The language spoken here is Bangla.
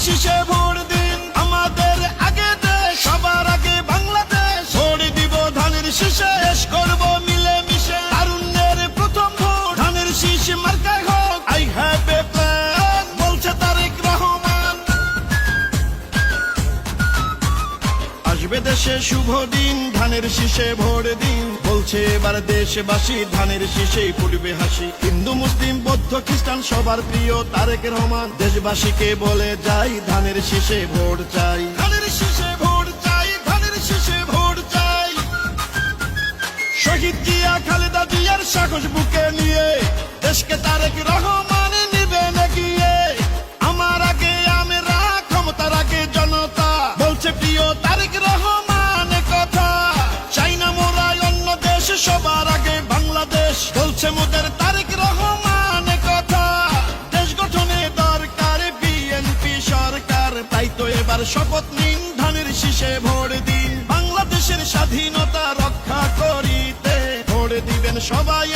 শীষে ভোট দিন, আমাদের আগে দেশ, সবার আগে বাংলাদেশ। ভোট দিব ধানের শীষে, দেশ করব মিলে মিশে। তারুণ্যের প্রথম ভোট ধানের শীষ মার্কায় হোক। আই হ্যাভ এ প্ল্যান, বলছে তারেক রহমান। আসবে দেশে শুভ দিন, ধানের শীষে ভোট দিন, বলছে এবার দেশবাসী ধানের শীষেই ফুটবে হাসি। হিন্দু মুসলিম বৌদ্ধ খ্রিস্টান সবার প্রিয় তারেক রহমান, দেশবাসীকে বলে যাই ধানের শীষে ভোট চাই। ধানের শীষে ভোট চাই, ধানের শীষে ভোট চাই। শহীদ জিয়া খালেদা জিয়ার সাহস বুকে নিয়ে দেশকে তারেক রহমান নিবেন এগিয়ে। আমার আগে আমরা, ক্ষমতার আগে জনতা, বলছে প্রিয় তারেক রহমান কথা। চাই না মোরা অন্য দেশ, সবার আগে বাংলাদেশ, বলছে মোদের তারেক রহমান কথা। দেশ গঠনে দরকার বিএনপি সরকার, তাই তো এবার শপথ নিন ধানের শীষে ভোট দিন। বাংলাদেশের স্বাধীনতা রক্ষা করিতে ভোট দিবেন সবাই।